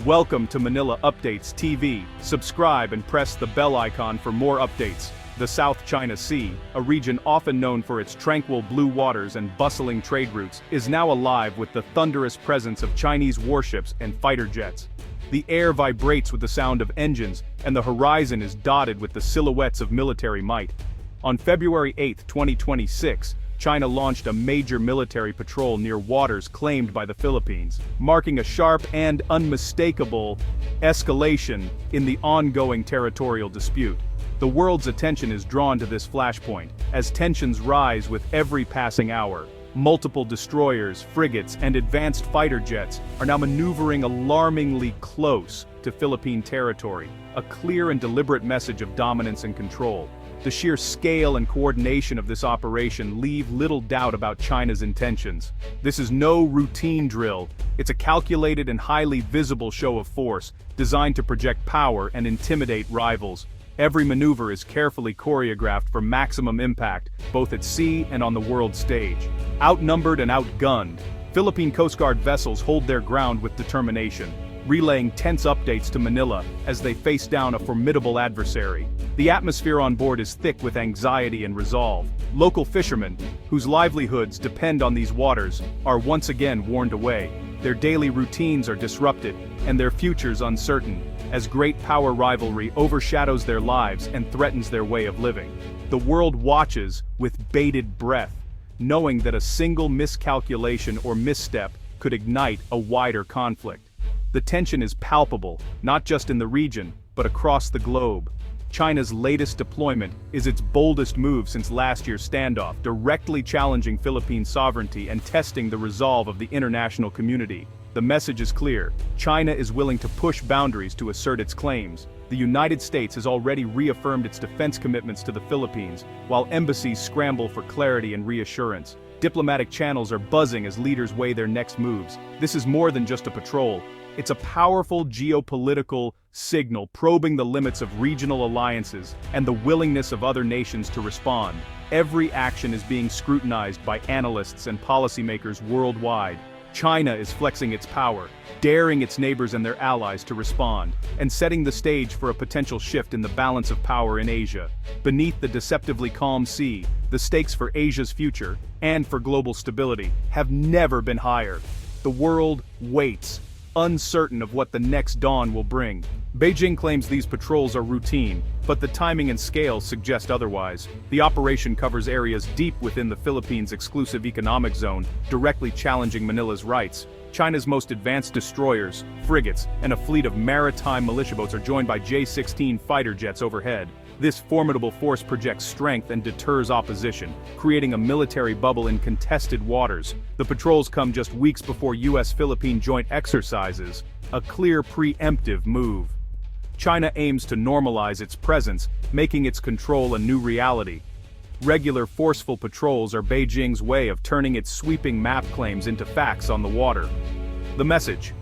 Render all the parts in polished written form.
Welcome to Manila Updates TV. Subscribe and press the bell icon for more updates. The South China Sea, a region often known for its tranquil blue waters and bustling trade routes, is now alive with the thunderous presence of Chinese warships and fighter jets. The air vibrates with the sound of engines, and the horizon is dotted with the silhouettes of military might. On February 8, 2026, China launched a major military patrol near waters claimed by the Philippines, marking a sharp and unmistakable escalation in the ongoing territorial dispute. The world's attention is drawn to this flashpoint, as tensions rise with every passing hour. Multiple destroyers, frigates, and advanced fighter jets are now maneuvering alarmingly close to Philippine territory, a clear and deliberate message of dominance and control. The sheer scale and coordination of this operation leave little doubt about China's intentions. This is no routine drill, it's a calculated and highly visible show of force, designed to project power and intimidate rivals. Every maneuver is carefully choreographed for maximum impact, both at sea and on the world stage. Outnumbered and outgunned, Philippine Coast Guard vessels hold their ground with determination, relaying tense updates to Manila as they face down a formidable adversary. The atmosphere on board is thick with anxiety and resolve. Local fishermen, whose livelihoods depend on these waters, are once again warned away. Their daily routines are disrupted, and their futures uncertain, as great power rivalry overshadows their lives and threatens their way of living. The world watches with bated breath, knowing that a single miscalculation or misstep could ignite a wider conflict. The tension is palpable, not just in the region, but across the globe. China's latest deployment is its boldest move since last year's standoff, directly challenging Philippine sovereignty and testing the resolve of the international community. The message is clear: China is willing to push boundaries to assert its claims. The United States has already reaffirmed its defense commitments to the Philippines, while embassies scramble for clarity and reassurance. Diplomatic channels are buzzing as leaders weigh their next moves. This is more than just a patrol. It's a powerful geopolitical signal probing the limits of regional alliances and the willingness of other nations to respond. Every action is being scrutinized by analysts and policymakers worldwide. China is flexing its power, daring its neighbors and their allies to respond, and setting the stage for a potential shift in the balance of power in Asia. Beneath the deceptively calm sea, the stakes for Asia's future, and for global stability, have never been higher. The world waits, uncertain of what the next dawn will bring. Beijing claims these patrols are routine, but the timing and scale suggest otherwise. The operation covers areas deep within the Philippines' exclusive economic zone, directly challenging Manila's rights. China's most advanced destroyers, frigates, and a fleet of maritime militia boats are joined by J-16 fighter jets overhead. This formidable force projects strength and deters opposition, creating a military bubble in contested waters. The patrols come just weeks before U.S.-Philippine joint exercises, a clear preemptive move. China aims to normalize its presence, making its control a new reality. Regular forceful patrols are Beijing's way of turning its sweeping map claims into facts on the water. The message: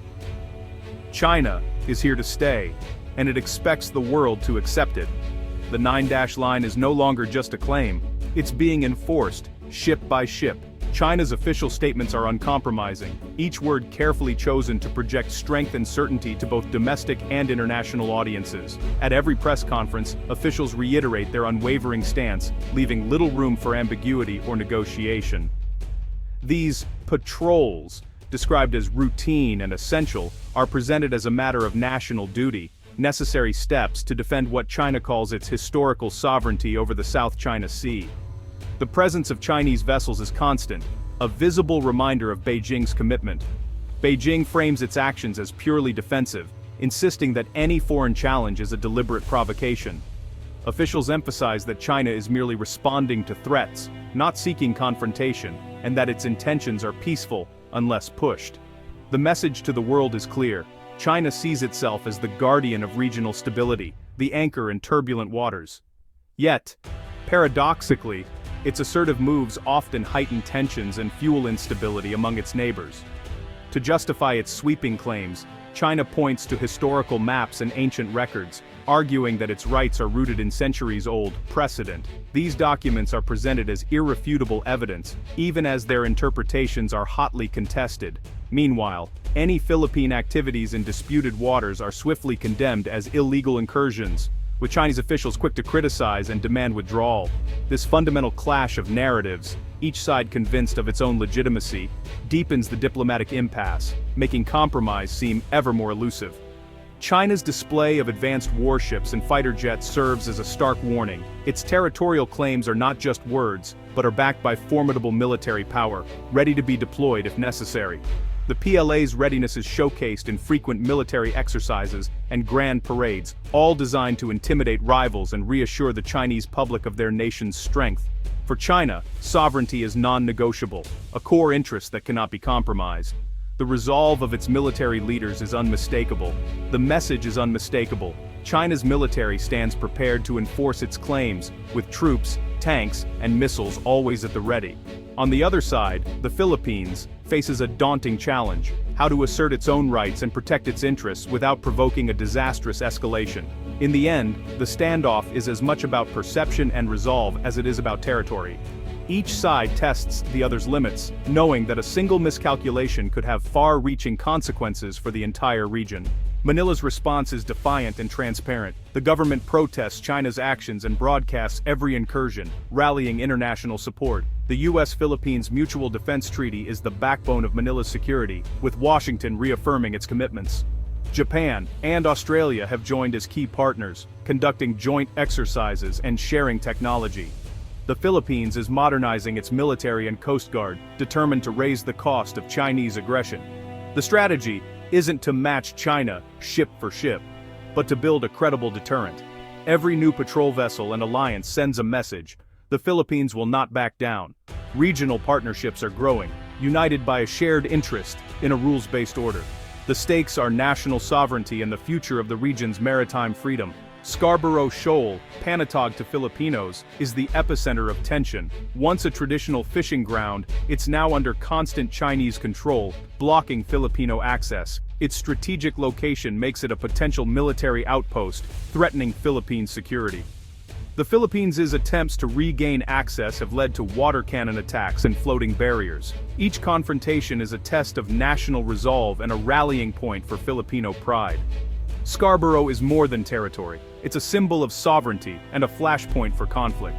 China is here to stay, and it expects the world to accept it. The 9-dash line is no longer just a claim, it's being enforced, ship by ship. China's official statements are uncompromising, each word carefully chosen to project strength and certainty to both domestic and international audiences. At every press conference, officials reiterate their unwavering stance, leaving little room for ambiguity or negotiation. These patrols, described as routine and essential, are presented as a matter of national duty, necessary steps to defend what China calls its historical sovereignty over the South China Sea. The presence of Chinese vessels is constant, a visible reminder of Beijing's commitment. Beijing frames its actions as purely defensive, insisting that any foreign challenge is a deliberate provocation. Officials emphasize that China is merely responding to threats, not seeking confrontation, and that its intentions are peaceful, unless pushed. The message to the world is clear: China sees itself as the guardian of regional stability, the anchor in turbulent waters. Yet, paradoxically, its assertive moves often heighten tensions and fuel instability among its neighbors. To justify its sweeping claims, China points to historical maps and ancient records, arguing that its rights are rooted in centuries-old precedent. These documents are presented as irrefutable evidence, even as their interpretations are hotly contested. Meanwhile, any Philippine activities in disputed waters are swiftly condemned as illegal incursions, with Chinese officials quick to criticize and demand withdrawal. This fundamental clash of narratives, each side convinced of its own legitimacy, deepens the diplomatic impasse, making compromise seem ever more elusive. China's display of advanced warships and fighter jets serves as a stark warning. Its territorial claims are not just words, but are backed by formidable military power, ready to be deployed if necessary. The PLA's readiness is showcased in frequent military exercises and grand parades, all designed to intimidate rivals and reassure the Chinese public of their nation's strength. For China, sovereignty is non-negotiable, a core interest that cannot be compromised. The resolve of its military leaders is unmistakable. The message is unmistakable. China's military stands prepared to enforce its claims, with troops, tanks, and missiles always at the ready. On the other side, the Philippines faces a daunting challenge: how to assert its own rights and protect its interests without provoking a disastrous escalation. In the end, the standoff is as much about perception and resolve as it is about territory. Each side tests the other's limits, knowing that a single miscalculation could have far-reaching consequences for the entire region. Manila's response is defiant and transparent. The government protests China's actions and broadcasts every incursion, rallying international support. The U.S.-Philippines Mutual Defense Treaty is the backbone of Manila's security, with Washington reaffirming its commitments. Japan and Australia have joined as key partners, conducting joint exercises and sharing technology. The Philippines is modernizing its military and coast guard, determined to raise the cost of Chinese aggression. The strategy isn't to match China ship for ship, but to build a credible deterrent. Every new patrol vessel and alliance sends a message: the Philippines will not back down. Regional partnerships are growing, united by a shared interest in a rules-based order. The stakes are national sovereignty and the future of the region's maritime freedom. Scarborough Shoal, Panatag to Filipinos, is the epicenter of tension. Once a traditional fishing ground, it's now under constant Chinese control, blocking Filipino access. Its strategic location makes it a potential military outpost, threatening Philippine security. The Philippines' attempts to regain access have led to water cannon attacks and floating barriers. Each confrontation is a test of national resolve and a rallying point for Filipino pride. Scarborough is more than territory. It's a symbol of sovereignty and a flashpoint for conflict.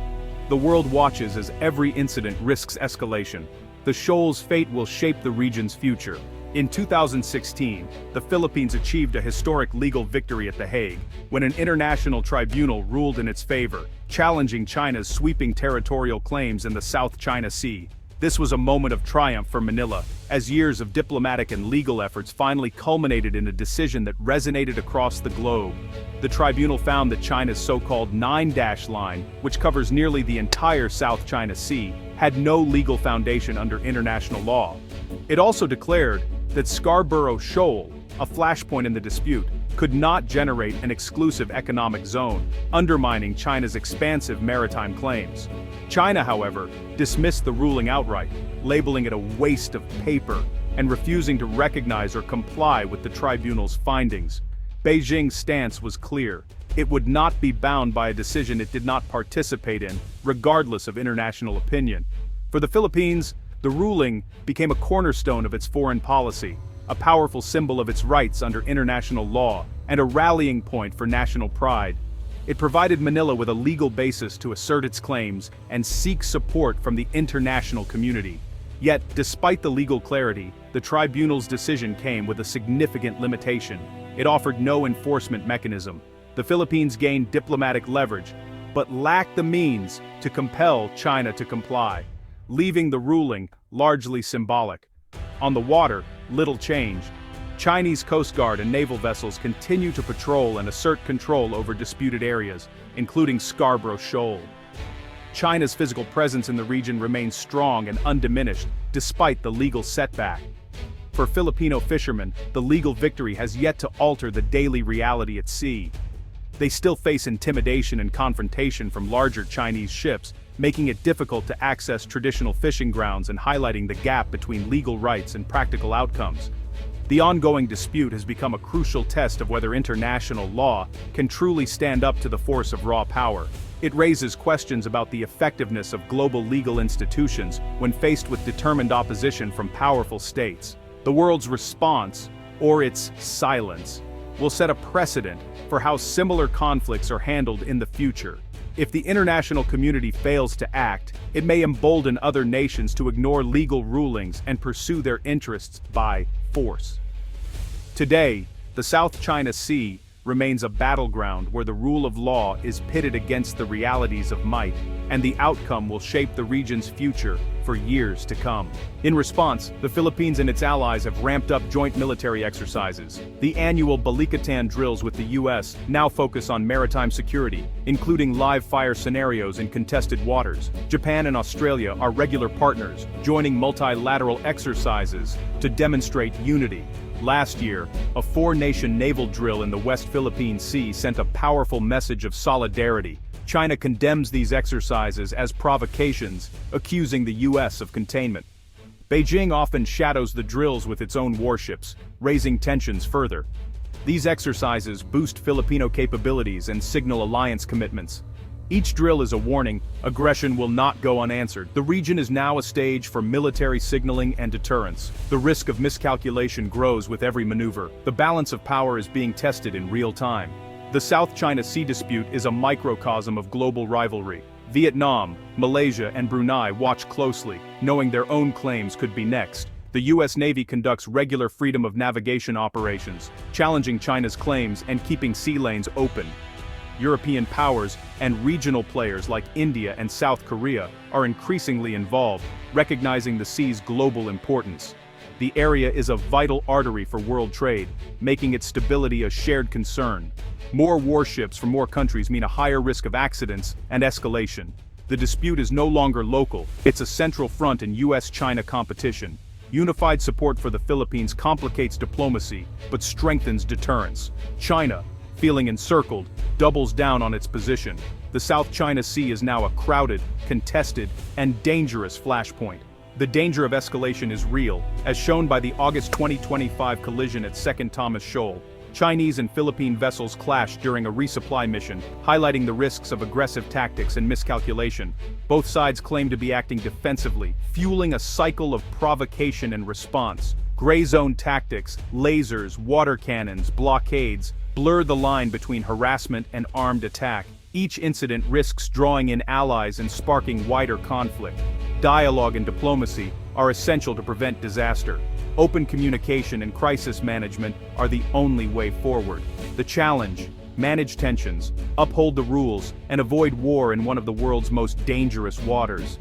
The world watches as every incident risks escalation. The shoal's fate will shape the region's future. In 2016, the Philippines achieved a historic legal victory at The Hague, when an international tribunal ruled in its favor, challenging China's sweeping territorial claims in the South China Sea. This was a moment of triumph for Manila, as years of diplomatic and legal efforts finally culminated in a decision that resonated across the globe. The tribunal found that China's so-called 9-dash line, which covers nearly the entire South China Sea, had no legal foundation under international law. It also declared that Scarborough Shoal, a flashpoint in the dispute, could not generate an exclusive economic zone, undermining China's expansive maritime claims. China, however, dismissed the ruling outright, labeling it a waste of paper and refusing to recognize or comply with the tribunal's findings. Beijing's stance was clear: it would not be bound by a decision it did not participate in, regardless of international opinion. For the Philippines, the ruling became a cornerstone of its foreign policy, a powerful symbol of its rights under international law, and a rallying point for national pride. It provided Manila with a legal basis to assert its claims and seek support from the international community. Yet, despite the legal clarity, the tribunal's decision came with a significant limitation. It offered no enforcement mechanism. The Philippines gained diplomatic leverage, but lacked the means to compel China to comply, leaving the ruling largely symbolic. On the water, little changed. Chinese Coast Guard and naval vessels continue to patrol and assert control over disputed areas, including Scarborough Shoal. China's physical presence in the region remains strong and undiminished, despite the legal setback. For Filipino fishermen, the legal victory has yet to alter the daily reality at sea. They still face intimidation and confrontation from larger Chinese ships, making it difficult to access traditional fishing grounds and highlighting the gap between legal rights and practical outcomes. The ongoing dispute has become a crucial test of whether international law can truly stand up to the force of raw power. It raises questions about the effectiveness of global legal institutions when faced with determined opposition from powerful states. The world's response, or its silence, will set a precedent for how similar conflicts are handled in the future. If the international community fails to act, it may embolden other nations to ignore legal rulings and pursue their interests by force. Today, the South China Sea remains a battleground where the rule of law is pitted against the realities of might, and the outcome will shape the region's future for years to come. In response, the Philippines and its allies have ramped up joint military exercises. The annual Balikatan drills with the U.S. now focus on maritime security, including live fire scenarios in contested waters. Japan and Australia are regular partners, joining multilateral exercises to demonstrate unity. Last year, a four-nation naval drill in the West Philippine Sea sent a powerful message of solidarity. China condemns these exercises as provocations, accusing the U.S. of containment. Beijing often shadows the drills with its own warships, raising tensions further. These exercises boost Filipino capabilities and signal alliance commitments. Each drill is a warning: aggression will not go unanswered. The region is now a stage for military signaling and deterrence. The risk of miscalculation grows with every maneuver. The balance of power is being tested in real time. The South China Sea dispute is a microcosm of global rivalry. Vietnam, Malaysia, and Brunei watch closely, knowing their own claims could be next. The U.S. Navy conducts regular freedom of navigation operations, challenging China's claims and keeping sea lanes open. European powers and regional players like India and South Korea are increasingly involved, recognizing the sea's global importance. The area is a vital artery for world trade, making its stability a shared concern. More warships from more countries mean a higher risk of accidents and escalation. The dispute is no longer local, it's a central front in U.S.-China competition. Unified support for the Philippines complicates diplomacy, but strengthens deterrence. China, feeling encircled, doubles down on its position. The South China Sea is now a crowded, contested, and dangerous flashpoint. The danger of escalation is real, as shown by the August 2025 collision at 2nd Thomas Shoal. Chinese and Philippine vessels clashed during a resupply mission, highlighting the risks of aggressive tactics and miscalculation. Both sides claim to be acting defensively, fueling a cycle of provocation and response. Gray zone tactics, lasers, water cannons, blockades, blur the line between harassment and armed attack. Each incident risks drawing in allies and sparking wider conflict. Dialogue and diplomacy are essential to prevent disaster. Open communication and crisis management are the only way forward. The challenge: manage tensions, uphold the rules, and avoid war in one of the world's most dangerous waters.